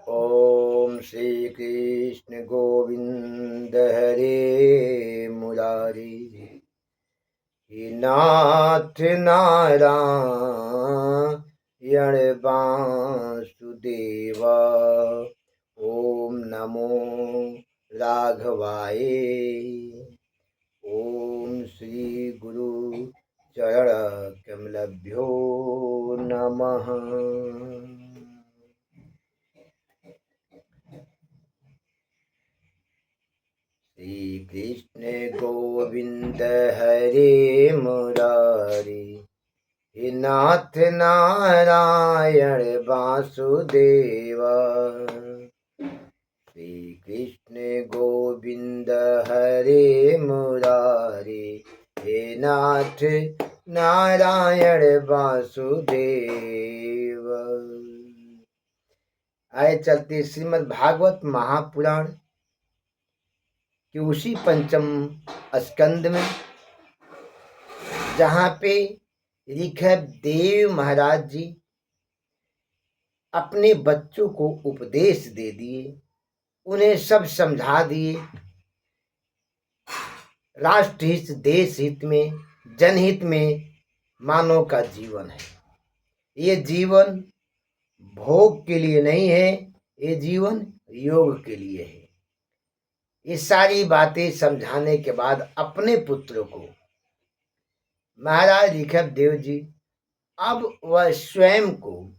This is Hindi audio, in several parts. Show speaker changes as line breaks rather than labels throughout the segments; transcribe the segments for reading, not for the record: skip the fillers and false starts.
ओम श्री कृष्ण गोविंद हरे मुरारी, हे नाथ नारायण वासुदेवा। ओम नमो राघवाय। ओम श्री गुरु चरण कमलभ्यो नमः। श्री कृष्ण गोविंद हरे मुरारी, हे नाथ नारायण वासुदेवा। श्री कृष्ण गोविंद हरे मुरारी, हे नाथ नारायण वासुदेव। आए चलते श्रीमद् भागवत महापुराण कि उसी पंचम स्कंद में जहाँ पे ऋषभ देव महाराज जी अपने बच्चों को उपदेश दे दिए, उन्हें सब समझा दिए। राष्ट्र हित, देश हित में, जनहित में मानव का जीवन है। ये जीवन भोग के लिए नहीं है, ये जीवन योग के लिए है। ये सारी बातें समझाने के बाद अपने पुत्र को महाराज ऋषभ देव जी अब वह स्वयं को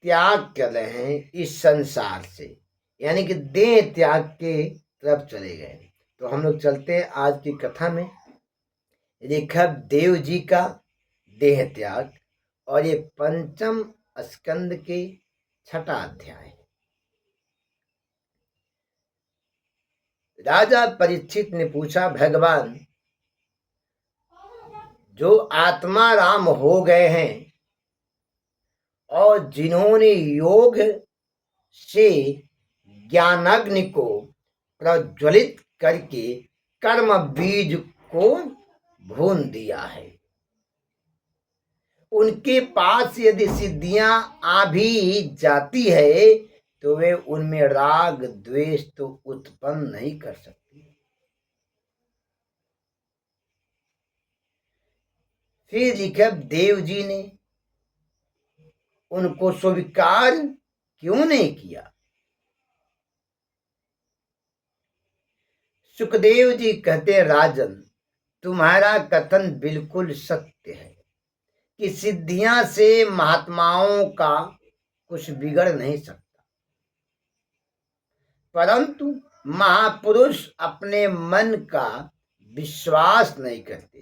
त्याग कर रहे हैं इस संसार से, यानी कि देह त्याग के तरफ चले गए। तो हम लोग चलते हैं आज की कथा में, ऋषभ देव जी का देह त्याग, और ये पंचम स्कंद के 6वां अध्याय। राजा परीक्षित ने पूछा, भगवान, जो आत्मा राम हो गए हैं और जिन्होंने योग से ज्ञानाग्नि को प्रज्वलित करके कर्म बीज को भून दिया है, उनके पास यदि सिद्धियां आ भी जाती है तो वे उनमें राग द्वेष तो उत्पन्न नहीं कर सकती। फिर ऋषभ देव जी ने उनको स्वीकार क्यों नहीं किया? सुखदेव जी कहते, राजन, तुम्हारा कथन बिल्कुल सत्य है कि सिद्धियां से महात्माओं का कुछ बिगड़ नहीं सकता, परंतु महापुरुष अपने मन का विश्वास नहीं करते,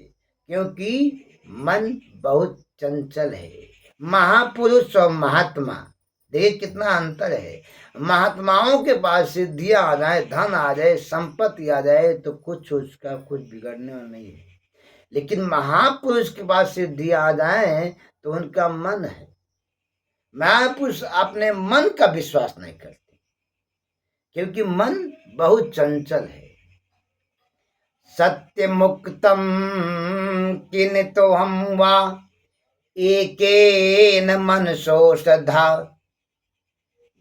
क्योंकि मन बहुत चंचल है। महापुरुष और महात्मा, देखिए कितना अंतर है। महात्माओं के पास सिद्धियां आ जाए, धन आ जाए, संपत्ति आ जाए तो कुछ उसका कुछ बिगड़ने नहीं है, लेकिन महापुरुष के पास सिद्धियां आ जाए तो उनका मन है, महापुरुष अपने मन का विश्वास नहीं करते, क्योंकि मन बहुत चंचल है। सत्य मुक्तम किन तो हम वा एकेन मनसो श्रद्धा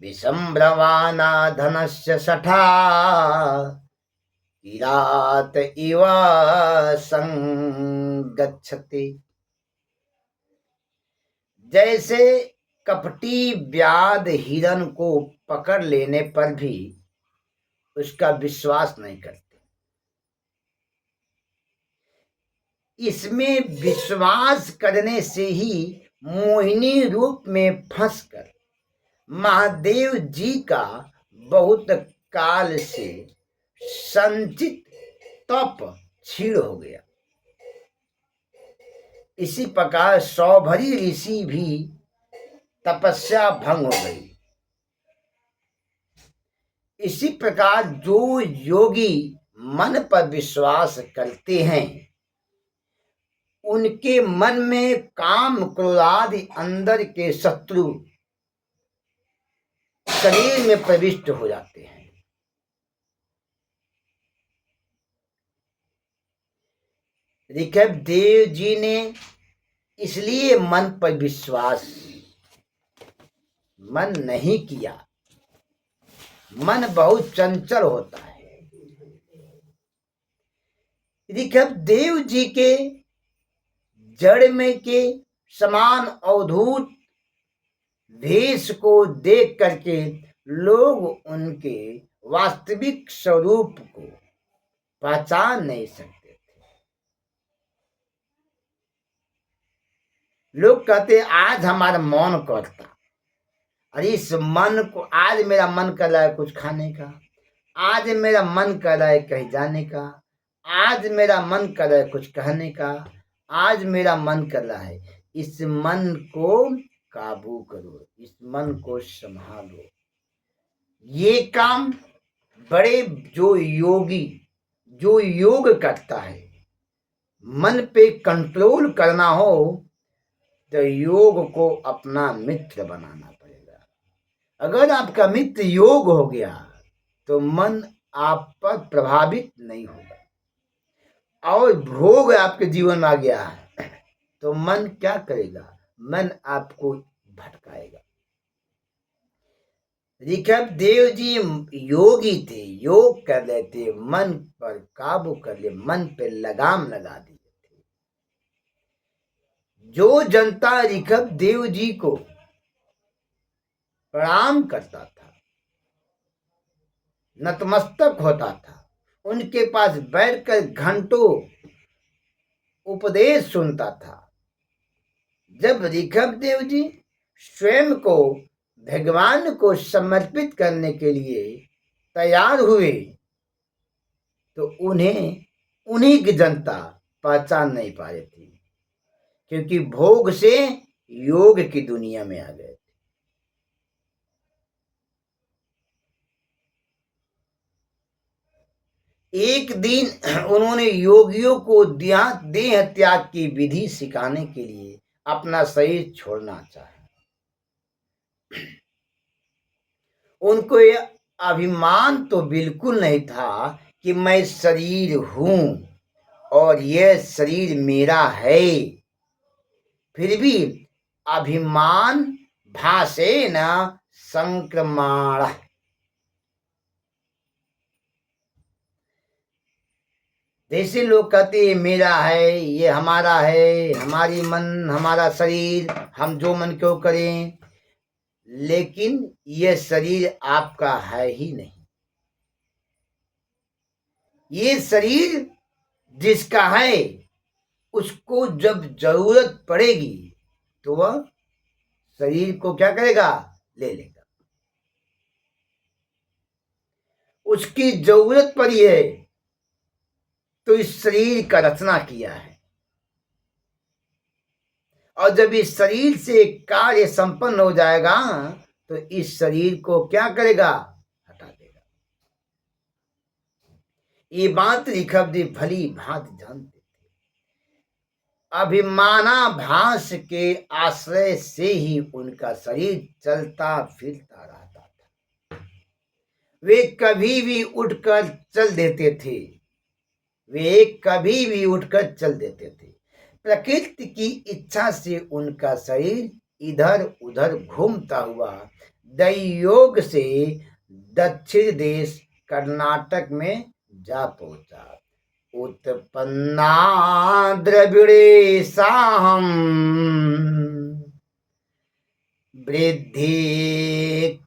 विसंभ्रमाना धनस्य सठा किरात इव संगच्छति। जैसे कपटी व्याध हिरण को पकड़ लेने पर भी उसका विश्वास नहीं करते, इसमें विश्वास करने से ही मोहिनी रूप में फंसकर महादेव जी का बहुत काल से संचित तप क्षीण हो गया। इसी प्रकार सौभरी ऋषि भी तपस्या भंग हो गई। इसी प्रकार जो योगी मन पर विश्वास करते हैं, उनके मन में काम क्रोध आदि अंदर के शत्रु शरीर में प्रविष्ट हो जाते हैं। ऋषभ देव जी ने इसलिए मन पर विश्वास मन नहीं किया। मन बहुत चंचल होता है। ऋषभ देव जी के जड़ में के समान अवधूत भेष को देख करके लोग उनके वास्तविक स्वरूप को पहचान नहीं सकते थे। लोग कहते आज हमारा मन करता, अरे इस मन को, आज मेरा मन कर रहा है कुछ खाने का, आज मेरा मन कर रहा है कहीं जाने का, आज मेरा मन कर रहा है कुछ कहने का, आज मेरा मन कर रहा है। इस मन को काबू करो, इस मन को संभालो। ये काम बड़े जो योगी, जो योग करता है, मन पे कंट्रोल करना हो तो योग को अपना मित्र बनाना पड़ेगा। अगर आपका मित्र योग हो गया तो मन आप पर प्रभावित नहीं होगा। और भोग आपके जीवन में आ गया तो मन क्या करेगा? मन आपको भटकाएगा। ऋषभ देव जी योगी थे, योग कर लेते, मन पर काबू कर ले, मन पे लगाम लगा दी थे। जो जनता ऋषभ देव जी को प्रणाम करता था, नतमस्तक होता था, उनके पास बैठकर घंटों उपदेश सुनता था। जब ऋषभ देव जी स्वयं को भगवान को समर्पित करने के लिए तैयार हुए तो उन्हीं की जनता पहचान नहीं पा रही थी, क्योंकि भोग से योग की दुनिया में आ गए थे। एक दिन उन्होंने योगियों को देह त्याग की विधि सिखाने के लिए अपना शरीर छोड़ना चाहा। उनको यह अभिमान तो बिल्कुल नहीं था कि मैं शरीर हूं और यह शरीर मेरा है। फिर भी अभिमान भासेन संक्रमण, जैसे लोग कहते हैं मेरा है, ये हमारा है, हमारी मन, हमारा शरीर, हम जो मन क्यों करें, लेकिन ये शरीर आपका है ही नहीं। ये शरीर जिसका है उसको जब जरूरत पड़ेगी तो वह शरीर को क्या करेगा? ले लेगा। उसकी जरूरत पड़ी है तो इस शरीर का रचना किया है, और जब इस शरीर से कार्य संपन्न हो जाएगा तो इस शरीर को क्या करेगा? हटा देगा। ये बात ऋषभ देव भली भांति जानते थे। अभिमानाभास के आश्रय से ही उनका शरीर चलता फिरता रहता था। वे कभी भी उठकर चल देते थे, वे कभी भी उठकर चल देते थे। प्रकृति की इच्छा से उनका शरीर इधर उधर घूमता हुआ दैयोग से दक्षिण देश कर्नाटक में जा पहुंचा। उत्पन्ना द्रविड़े साहम वृद्धि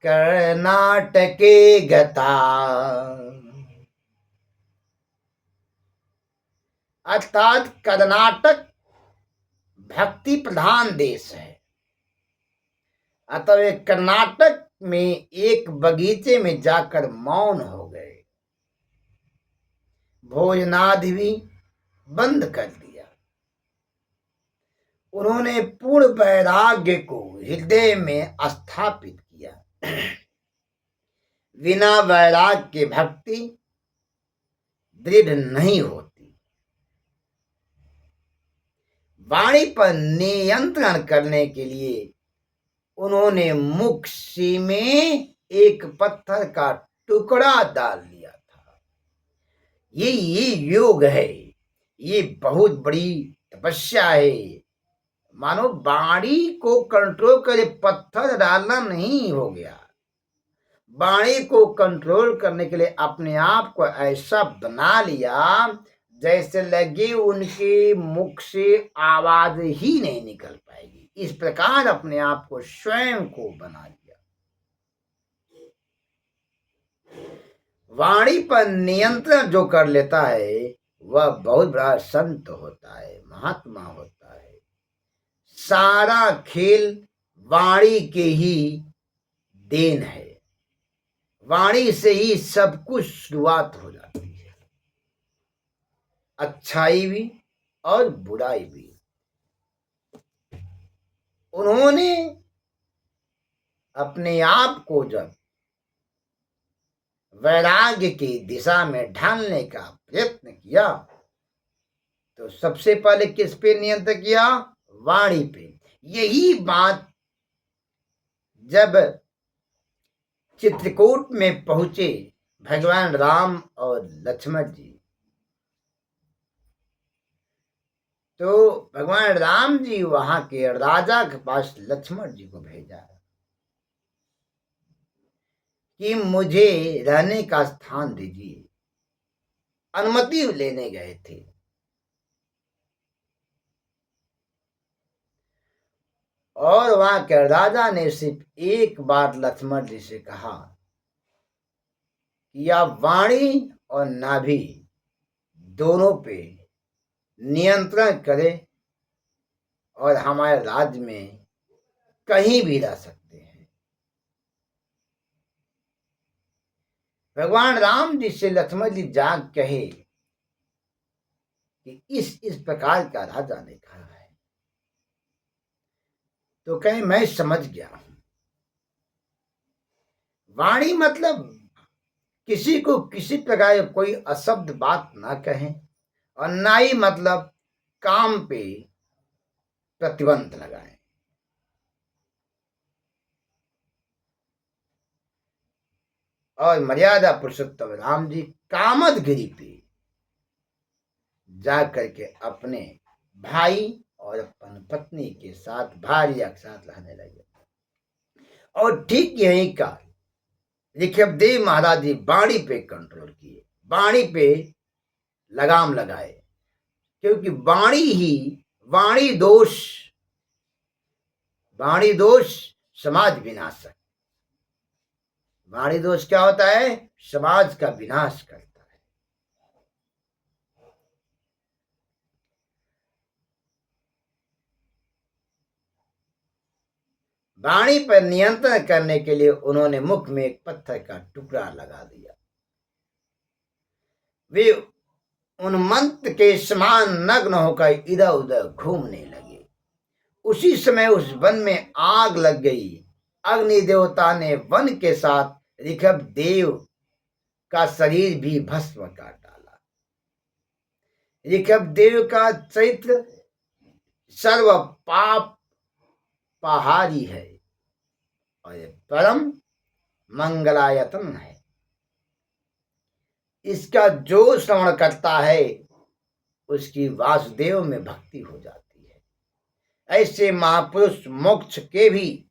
कर्नाटके गता। अर्थात कर्नाटक भक्ति प्रधान देश है, अतः कर्नाटक में एक बगीचे में जाकर मौन हो गए, भोजनादि भी बंद कर दिया। उन्होंने पूर्ण वैराग्य को हृदय में स्थापित किया। बिना वैराग्य के भक्ति दृढ़ नहीं होती। वाणी पर नियंत्रण करने के लिए उन्होंने मुख सी में एक पत्थर का टुकड़ा डाल लिया था। ये योग है, ये बहुत बड़ी तपस्या है। मानो वाणी को कंट्रोल करे, पत्थर डालना नहीं हो गया। वाणी को कंट्रोल करने के लिए अपने आप को ऐसा बना लिया जैसे लगे उनके मुख से आवाज ही नहीं निकल पाएगी। इस प्रकार अपने आप को स्वयं को बना लिया। वाणी पर नियंत्रण जो कर लेता है वह बहुत बड़ा संत होता है, महात्मा होता है। सारा खेल वाणी के ही देन है। वाणी से ही सब कुछ शुरुआत हो जाती है, अच्छाई भी और बुराई भी। उन्होंने अपने आप को जब वैराग्य की दिशा में ढालने का प्रयत्न किया तो सबसे पहले किस पे नियंत्रण किया? वाणी पे। यही बात जब चित्रकूट में पहुंचे भगवान राम और लक्ष्मण जी, तो भगवान राम जी वहां के राजा के पास लक्ष्मण जी को भेजा कि मुझे रहने का स्थान दीजिए। अनुमति लेने गए थे। और वहां के राजा ने सिर्फ एक बार लक्ष्मण जी से कहा कि आप वाणी और नाभि दोनों पे नियंत्रण करें और हमारे राज्य में कहीं भी रह सकते हैं। भगवान राम जी से लक्ष्मण जी जाग कहे कि इस प्रकार का राजा ने कहा है। तो कहे मैं समझ गया हूं। वाणी मतलब किसी को किसी प्रकार कोई अशब्द बात ना कहें, और ना ही मतलब काम पे प्रतिबंध लगाएं। और मर्यादा पुरुषोत्तम राम जी कामदगिरी पे जा करके अपने भाई और अपन पत्नी के साथ, भार्या के साथ रहने लगे। और ठीक यही का ऋषभदेव महाराज जी वाणी पे कंट्रोल किए, वाणी पे लगाम लगाए, क्योंकि वाणी दोष समाज विनाशक। वाणी दोष क्या होता है? समाज का विनाश करता है। वाणी पर नियंत्रण करने के लिए उन्होंने मुख में एक पत्थर का टुकड़ा लगा दिया। वे उन्मत्त के समान नग्न होकर इधर उधर घूमने लगे। उसी समय उस वन में आग लग गई। अग्नि देवता ने वन के साथ ऋषभदेव का शरीर भी भस्म कर डाला। ऋषभदेव का चरित्र सर्व पाप पहारी है और परम मंगलायतन है। इसका जो श्रवण करता है उसकी वासुदेव में भक्ति हो जाती है। ऐसे महापुरुष मोक्ष के भी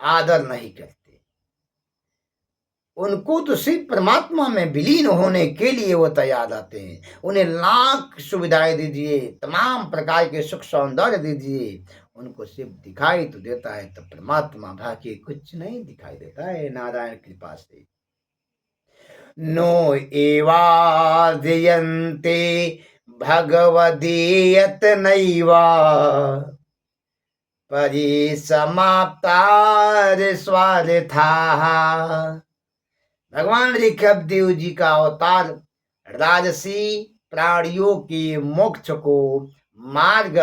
आदर नहीं करते। उनको तो सिर्फ परमात्मा में विलीन होने के लिए वो तैयार रहते हैं। उन्हें लाख सुविधाएं दीजिए, तमाम प्रकार के सुख सौंदर्य दीजिए, उनको सिर्फ दिखाई तो देता है तो परमात्मा बाकी कुछ नहीं दिखाई देता है नारायण कृपा से। नो एवाद्यन्ते भगवदीयत नैवा परिसमाप्तार स्वार्थाः। भगवान ऋषभदेव जी का अवतार राजसी प्राणियों के मोक्ष को मार्ग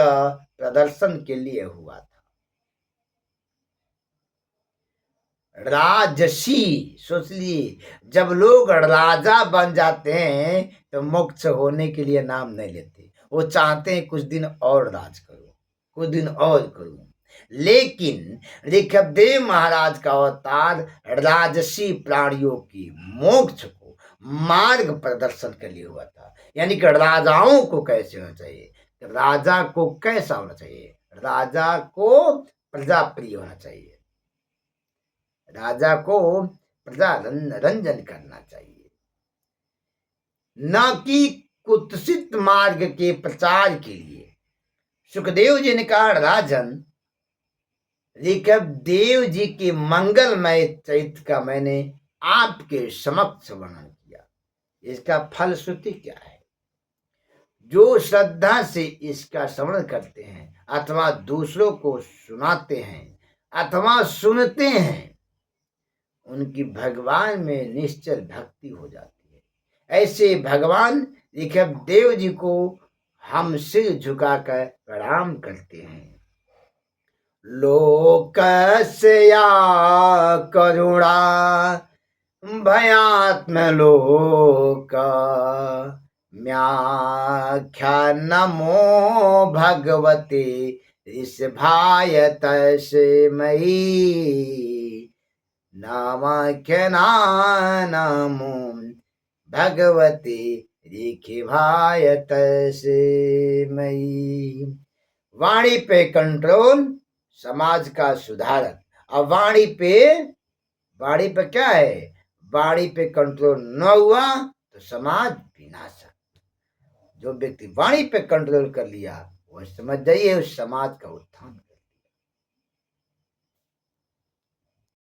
प्रदर्शन के लिए हुआ था। राजसी सोच लिए, जब लोग राजा बन जाते हैं तो मोक्ष होने के लिए नाम नहीं लेते। वो चाहते हैं कुछ दिन और राज करो, कुछ दिन और करूं। लेकिन ऋषभदेव महाराज का अवतार राजसी प्राणियों की मोक्ष को मार्ग प्रदर्शन के लिए हुआ था। यानी कि राजाओं को कैसे होना चाहिए, राजा को कैसा होना चाहिए, राजा को प्रजा प्रिय होना चाहिए, राजा को प्रजा रंजन करना चाहिए, न कि कुत्सित मार्ग के प्रचार के लिए। सुखदेव जी ने कहा, राजन ऋषभ देव जी के मंगलमय चरित्र का मैंने आपके समक्ष वर्णन किया। इसका फलश्रुति क्या है? जो श्रद्धा से इसका श्रवण करते हैं अथवा दूसरों को सुनाते हैं अथवा सुनते हैं, उनकी भगवान में निश्चल भक्ति हो जाती है। ऐसे भगवान ऋषभ देव जी को हम सिर झुकाकर प्रणाम करते हैं। लोकस्या करुणा भयात्म लोक म्याख्या नमो भगवते ऋषभाय तस्मै नामाख्य नमो भगवते ऋषभाय तस्मै। वाणी पे कंट्रोल, समाज का सुधारक। अब वाणी पे क्या है? वाणी पे कंट्रोल न हुआ तो समाज विनाशक। जो व्यक्ति वाणी पे कंट्रोल कर लिया, वह समझ जाइए उस समाज का उत्थान